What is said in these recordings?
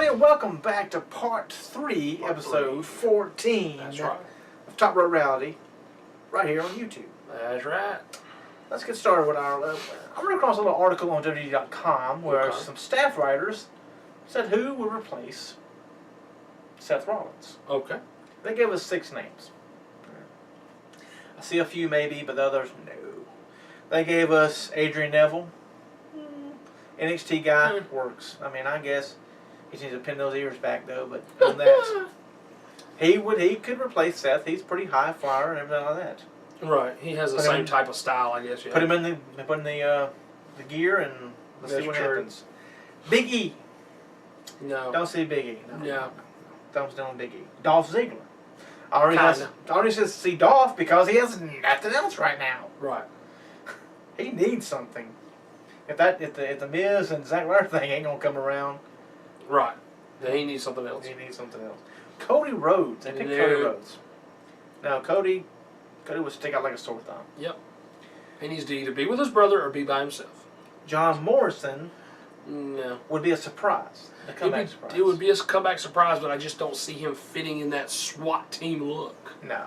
everybody, and welcome back to part 3, episode 14 That's right. of Top Rope Reality, right here on YouTube. That's right. Let's get started with our... I ran across a little article on WWE.com where some staff writers said who would replace Seth Rollins. Okay. They gave us 6 names. I see a few maybe, but the others, no. They gave us Adrian Neville. NXT guy works. I mean, I guess he needs to pin those ears back though. But on that, he could replace Seth. He's pretty high flyer and everything like that. Right. He has the same type of style, I guess. Yeah. Put him in the gear and let's see what happens. Big E. No. Don't see Big E. No. Yeah. Thumbs down Big E. Dolph Ziggler. I already says see Dolph because he has nothing else right now. Right. He needs something. If the Miz and Zack Ryder thing ain't gonna come around, right? Then he needs something else. He needs something else. Cody Rhodes. They picked Cody Rhodes. Now Cody would stick out like a sore thumb. Yep. He needs to either be with his brother or be by himself. John Morrison. No. Would be a surprise. A comeback surprise. It would be a comeback surprise, but I just don't see him fitting in that SWAT team look. No.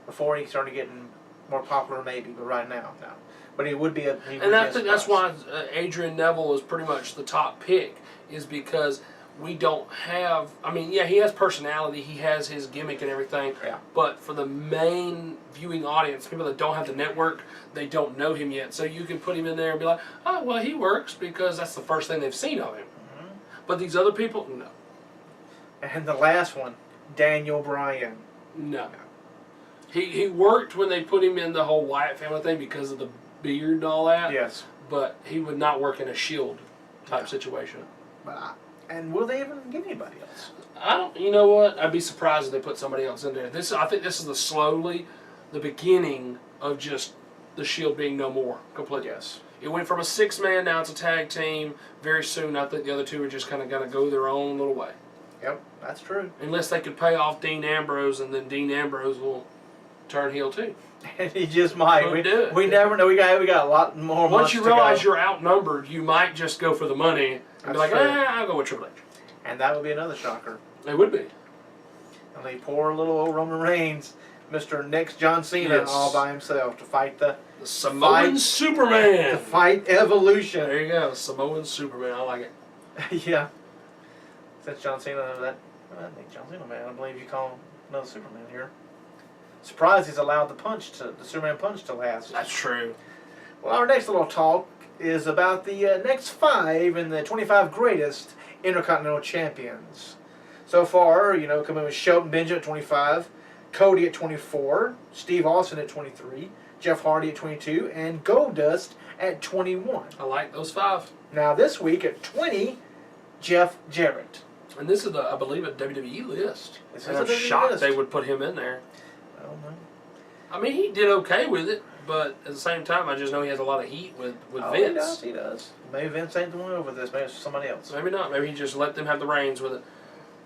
Before he started getting more popular, maybe, but right now, no. But he would be a. And I think that's why Adrian Neville is pretty much the top pick, is because we don't have. I mean, yeah, he has personality, he has his gimmick and everything. Yeah. But for the main viewing audience, people that don't have the network, they don't know him yet. So you can put him in there and be like, oh, well, he works because that's the first thing they've seen of him. Mm-hmm. But these other people, no. And the last one, Daniel Bryan. No. He worked when they put him in the whole Wyatt family thing because of the beard and all that. Yes. But he would not work in a Shield type situation. And will they even get anybody else? I don't. You know what? I'd be surprised if they put somebody else in there. I think this is the beginning of just the Shield being no more completely. Yes. It went from a 6-man, now it's a tag team. Very soon, I think the other two are just kind of going to go their own little way. Yep, that's true. Unless they could pay off Dean Ambrose, and then Dean Ambrose will turn heel too. And he just might. We Yeah. never know. We got a lot more. Once you realize you're outnumbered, you might just go for the money and be like, I'll go with Triple H. And that would be another shocker. It would be. And the poor little old Roman Reigns, Mr. Next John Cena, all by himself to fight the Samoan Superman. To fight Evolution. There you go, Samoan Superman. I like it. Yeah. Since John Cena, I think John Cena, man. I believe you call him another Superman here. Surprised he's allowed the Superman punch to last. That's true. Well, our next little talk is about the next 5 in the 25 greatest Intercontinental Champions. So far, coming with Shelton Benjamin at 25, Cody at 24, Steve Austin at 23, Jeff Hardy at 22, and Goldust at 21. I like those 5. Now this week at 20, Jeff Jarrett. And this is, I believe, a WWE list. This and is I'm a WWE shocked list. they would put him in there. I don't know. I mean, he did okay with it, but at the same time, I just know he has a lot of heat with Vince. He does. Maybe Vince ain't the one over this. Maybe it's somebody else. Maybe not. Maybe he just let them have the reins with it.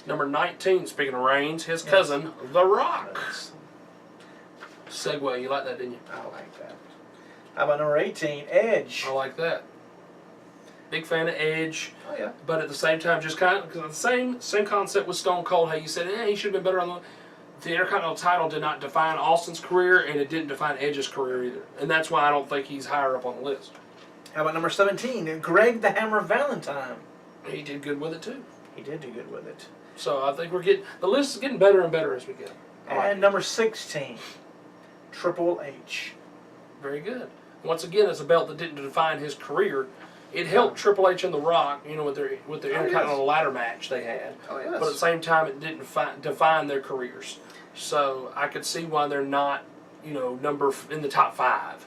Number 19, speaking of Reigns, his cousin, The Rock. Segue, you like that, didn't you? I like that. How about number 18, Edge? I like that. Big fan of Edge. Oh, yeah. But at the same time, just kind of the same concept with Stone Cold. How you said, he should have been better on the Intercontinental title did not define Austin's career, and it didn't define Edge's career either. And that's why I don't think he's higher up on the list. How about number 17, Greg the Hammer Valentine? He did good with it too. He did do good with it. So I think the list is getting better and better as we go. And number 16, Triple H. Very good. Once again, it's a belt that didn't define his career. It helped Triple H and The Rock, with their Intercontinental ladder match they had. Oh, yes. But at the same time, it didn't define their careers. So I could see why they're not, in the top 5.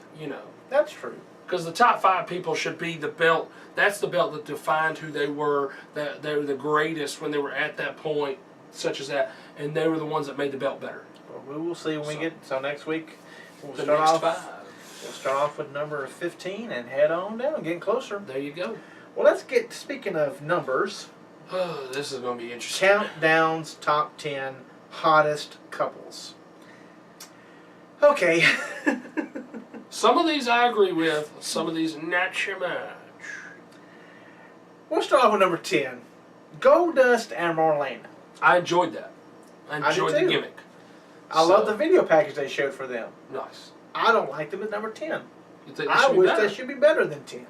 That's true. Because the top 5 people should be the belt. That's the belt that defined who they were. That they were the greatest when they were at that point, such as that, and they were the ones that made the belt better. Well, we will see when we get. So next week, we'll the start next off. 5. We'll start off with number 15 and head on down, getting closer. There you go. Well, let's get. Speaking of numbers, this is going to be interesting. Countdown's top 10 hottest couples. Okay. Some of these I agree with. Some of these not so much. We'll start off with number 10. Goldust and Marlena. I enjoyed that. I I enjoyed did the too. gimmick. I love the video package they showed for them. Nice. I don't like them at number 10. You think they I should be wish better? they should be better than 10.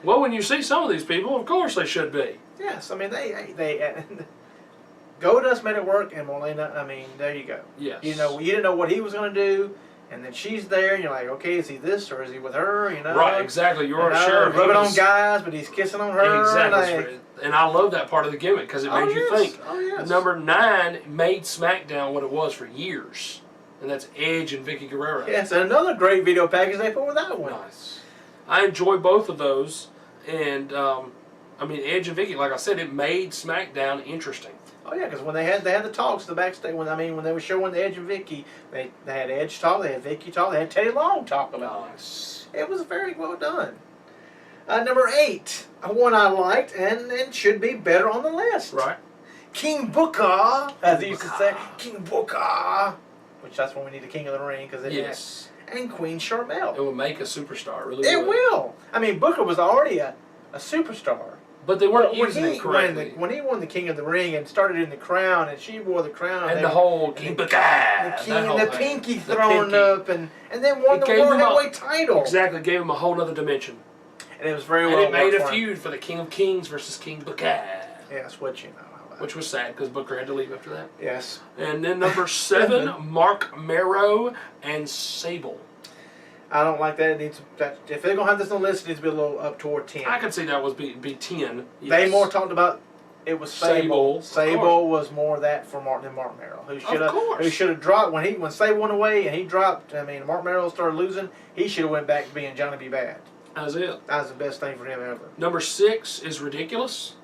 Well, when you see some of these people, of course they should be. Yes, I mean, they Goldust made it work, and Marlena, I mean, there you go. Yes. You know, you didn't know what he was going to do, and then she's there, and you're like, okay, is he this, or is he with her, you know? Right, exactly. You weren't sure. Rubbing on guys, but he's kissing on her. Exactly. Like, And I love that part of the gimmick because it made you think. Oh, yes. Number 9 made SmackDown what it was for years. And that's Edge and Vicky Guerrero. Yes, and another great video package they put with that one. Nice. I enjoy both of those. And, I mean, Edge and Vicky, like I said, it made SmackDown interesting. Oh yeah, because when they had the talks, the backstage, when they were showing the Edge and Vicky, they had Edge talk, they had Vicky talk, they had Teddy Long talk about it. Nice. It was very well done. Number 8, one I liked and should be better on the list. Right. King Booker, as they used to say, Booker. King Booker, which that's when we need the King of the Ring, because Yes. and Queen Sharmell. It will make a superstar, really. It will. I mean, Booker was already a superstar. But they weren't But when using it he correctly. when he won the King of the Ring and started in the crown, and she wore the crown, And the whole King the Booker. king and the pinky thrown up, and then won It the gave World him a- Heavyweight title. Exactly, gave him a whole other dimension. And it was very And well it made worked a for him. feud for the King of Kings versus King Booker. Yes, what you know. Which was sad because Booker had to leave after that. Yes. And then number 7, Mark Marrow and Sable. I don't like that. It needs if they're gonna have this on the list, it needs to be a little up toward 10. I could see that was be 10. Yes. They more talked about it was Sable. Sable, Sable was more that for Mark than Mark Merrill, who course. should have dropped when Sable went away and he dropped. I mean, Mark Merrill started losing. He should have went back to being Johnny B. Bad. That's it. That was the best thing for him ever. Number 6 is Ridiculous.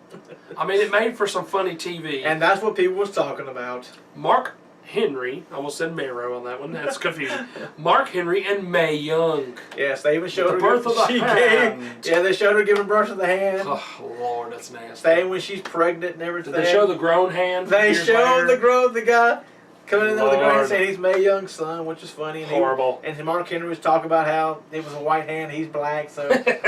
I mean, it made for some funny TV. And that's what people was talking about. Mark Henry, I almost said Marrow on that one. That's confusing. Mark Henry and Mae Young. Yes, they even showed The her. birth of the she hand. Yeah, they showed her giving birth to the hand. Oh, Lord, that's nasty. Saying when she's pregnant and everything. Did they show the grown hand? They years showed later? the growth, the guy coming in there with the Lord. grand saying he's Mae Young's son, which is funny. And Horrible. And Mark Henry was talking about how it was a white hand, he's black, so it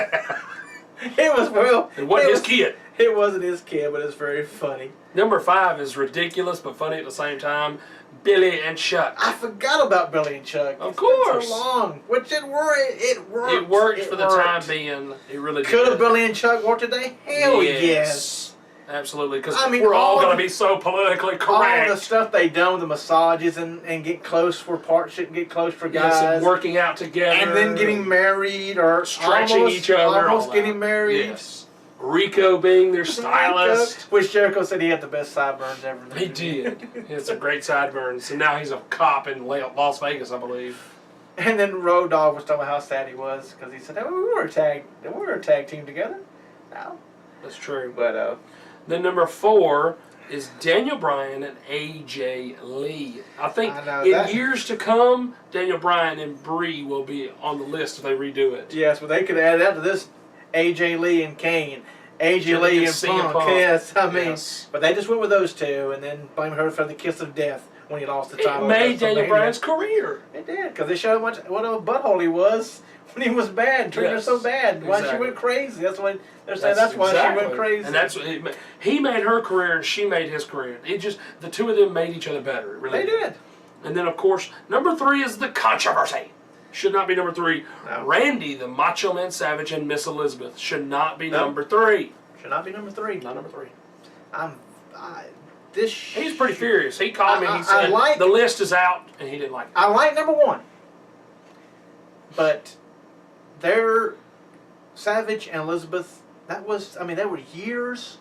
was It wasn't his kid. It wasn't his kid, but it's very funny. Number 5 is ridiculous but funny at the same time. Billy and Chuck. I forgot about Billy and Chuck. Of It's been course. so long, which it worked. It worked. It worked for the worked. time being. It really did. Could have Billy and Chuck worked today? Hell yes. Absolutely, because I mean, we're all all going to the- be so politically All correct. the stuff they done with the massages and get close for parts shouldn't get close for guys. Yes, and working out together. And then getting married or stretching almost, each other. almost all getting that. married. Yes. Rico being their stylist. Which Jericho said he had the best sideburns ever. He did. He had some great sideburns. And now he's a cop in Las Vegas, I believe. And then Road Dogg was talking about how sad he was because he said, "Oh, we were a tag team together." No, That's true. but Then number 4 is Daniel Bryan and AJ Lee. I think I know in that- years to come, Daniel Bryan and Brie will be on the list if they redo it. yes, but they could add that to this: AJ Lee and Kane, AJ Should Lee be and CM Punk. Yes, I mean, Yes. but they just went with those two, and then blamed her for the kiss of death when he lost the It title. made at Daniel WrestleMania. Bryan's career. It did, because they showed what a butthole he was when he was bad, treating Yes, her so bad. Why she exactly. went crazy. That's why they're saying that's why she went crazy. And that's he made her career and she made his career. It just the two of them made each other better. It really they did. And then of course number 3 is the controversy. Should not be number 3. No. Randy the Macho Man Savage and Miss Elizabeth should not be No. number 3. Should not be number 3. Not number 3. He's pretty furious. He called me. He said like- the list is out, and he didn't like it. I like number 1, but their Savage and Elizabeth. That was. I mean, they were years.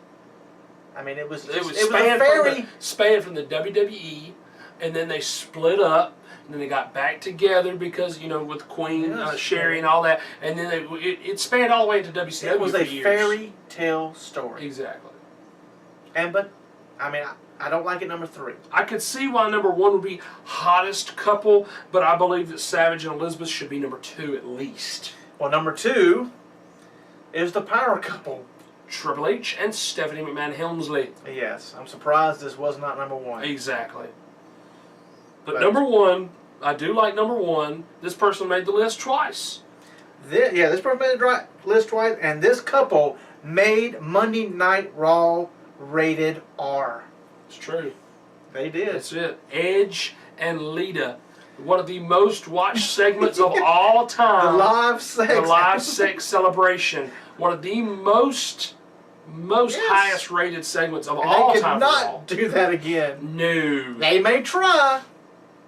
I mean, it was. It was a very. spanned from the WWE, and then they split up. And then they got back together because with Queen Yes. Sherry and all that, and then it spanned all the way into WCW. It was for a years. fairy tale story. Exactly. But I mean, I don't like it number 3. I could see why number 1 would be hottest couple, but I believe that Savage and Elizabeth should be number 2 at least. Well, number 2 is the power couple. Triple H and Stephanie McMahon Helmsley. Yes, I'm surprised this was not number 1. Exactly. But But- number 1, I do like number 1. This person made the list twice. This person made the list twice, and this couple made Monday Night Raw rated R. It's true. They did. That's it. Edge and Lita, one of the most watched segments of all time. The live sex. The live sex celebration. One of the most Yes. highest rated segments of And all they could time. not do that again. No. They may try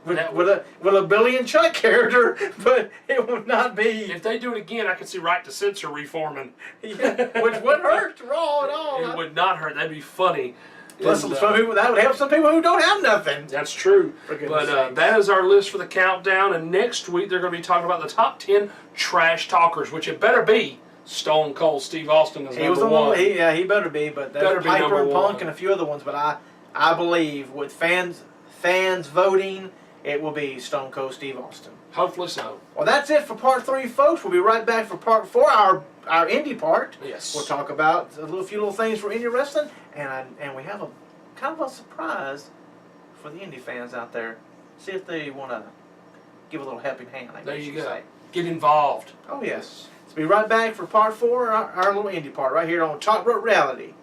That with a Billy and Chuck character, but it would not be. If they do it again, I could see Right to Censor reforming. Yeah, which wouldn't hurt Raw at all. It would not hurt. That'd be funny. Plus, And, some people, that would help some people who don't have nothing. That's true. For goodness But sakes. that is our list for the countdown. And next week, they're going to be talking about the top 10 trash talkers, which it better be Stone Cold Steve Austin is He was number the one. one. He better be. But there's Better be Piper number and Punk one. and a few other ones. But I believe with fans voting, it will be Stone Cold Steve Austin. Hopefully so. Well, that's it for part 3, folks. We'll be right back for part 4, our indie part. Yes. We'll talk about a few little things for indie wrestling, and we have a kind of a surprise for the indie fans out there. See if they want to give a little helping hand. I There guess you you'd go. say. Get involved. Oh yes. So be right back for part 4, our little indie part, right here on Talk Road Reality.